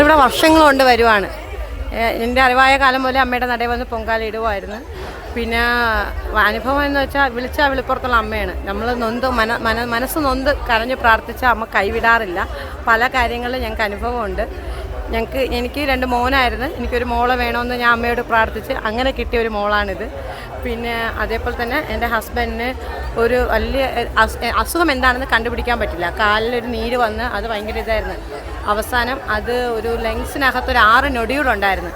ഞങ്ങളിവിടെ വർഷങ്ങൾ കൊണ്ട് വരുവാണ്. എൻ്റെ അറിവായ കാലം പോലെ അമ്മയുടെ നടയിൽ വന്ന് പൊങ്കാല ഇടുമായിരുന്നു. പിന്നെ അനുഭവം എന്ന് വെച്ചാൽ വിളിച്ചാൽ വിളിപ്പുറത്തുള്ള അമ്മയാണ്. നമ്മൾ മനസ്സ് നൊന്ത് കരഞ്ഞ് പ്രാർത്ഥിച്ചാൽ അമ്മ കൈവിടാറില്ല. പല കാര്യങ്ങളിലും ഞങ്ങൾക്ക് അനുഭവമുണ്ട്. എനിക്ക് 2 മോനായിരുന്നു. എനിക്കൊരു മോളെ വേണമെന്ന് ഞാൻ അമ്മയോട് പ്രാർത്ഥിച്ച് അങ്ങനെ കിട്ടിയ ഒരു മോളാണിത്. പിന്നെ അതേപോലെ തന്നെ എൻ്റെ ഹസ്ബൻഡിന് ഒരു വലിയ അസുഖം എന്താണെന്ന് കണ്ടുപിടിക്കാൻ പറ്റില്ല. കാലിലൊരു നീര് വന്ന് അത് ഭയങ്കര ഇതായിരുന്നു. അവസാനം അത് ഒരു ലങ്സിനകത്തൊരു 6 നൊടികളുണ്ടായിരുന്നു.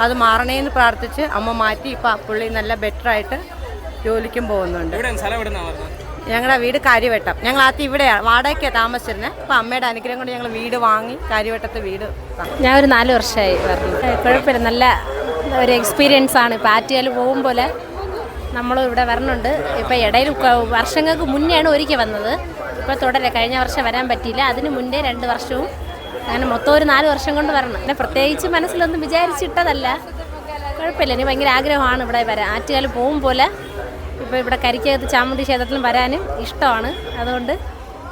അത് മാറണേന്ന് പ്രാർത്ഥിച്ച് അമ്മ മാറ്റി. ഇപ്പം പുള്ളി നല്ല ബെറ്ററായിട്ട് ജോലിക്കും പോകുന്നുണ്ട്. ഞങ്ങളുടെ വീട് കാര്യവട്ടം. ഞങ്ങൾ ആദ്യം ഇവിടെയാണ് വാടകയ്ക്കാണ് താമസിച്ചിരുന്നത്. ഇപ്പം അമ്മയുടെ അനുഗ്രഹം കൊണ്ട് ഞങ്ങൾ വീട് വാങ്ങി കാര്യവട്ടത്തെ വീട്. ഞാൻ ഒരു 4 വർഷമായി പറഞ്ഞു. കുഴപ്പമില്ല, നല്ല ഒരു എക്സ്പീരിയൻസ് ആണ്. ഇപ്പം ആറ്റുകാൽ പോകും പോലെ നമ്മളും ഇവിടെ വരണുണ്ട്. ഇപ്പം ഇടയിൽ വർഷങ്ങൾക്ക് മുന്നെയാണ് ഒരിക്കൽ വന്നത്. ഇപ്പോൾ തുടരെ കഴിഞ്ഞ വർഷം വരാൻ പറ്റിയില്ല. അതിന് മുന്നേ 2 വർഷവും അങ്ങനെ മൊത്തം ഒരു 4 വർഷം കൊണ്ട് വരണം. പിന്നെ പ്രത്യേകിച്ച് മനസ്സിലൊന്നും വിചാരിച്ചിട്ടതല്ല. കുഴപ്പമില്ല, എനിക്ക് ഭയങ്കര ആഗ്രഹമാണ് ഇവിടെ വരാൻ. ആറ്റുകാൽ പോകും പോലെ ഇപ്പോൾ ഇവിടെ കരിക്കകത്ത് ചാമുണ്ഡി ക്ഷേത്രത്തിലും വരാനും ഇഷ്ടമാണ്. അതുകൊണ്ട്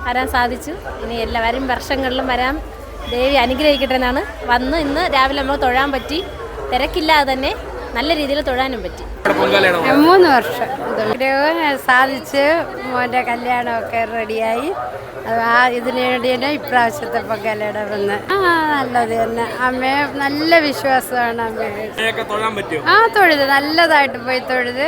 വരാൻ സാധിച്ചു. ഇനി എല്ലാവരും വർഷങ്ങളിലും വരാൻ ദേവി അനുഗ്രഹിക്കട്ടെ എന്നാണ് വന്ന് ഇന്ന് രാവിലെ നമ്മൾ തൊഴാൻ പറ്റി. തിരക്കില്ലാതെ തന്നെ നല്ല രീതിയിൽ തൊഴാനും പറ്റി. 3 വർഷം സാധിച്ച് മോൻ്റെ കല്യാണമൊക്കെ റെഡിയായി. ഇതിനു വേണ്ടി തന്നെ ഇപ്രാവശ്യത്തെ പൊങ്കാലയുടെ വന്ന് നല്ലത് തന്നെ. അമ്മയെ നല്ല വിശ്വാസമാണ് അമ്മയെ. തൊഴുത് നല്ലതായിട്ട് പോയി തൊഴുത്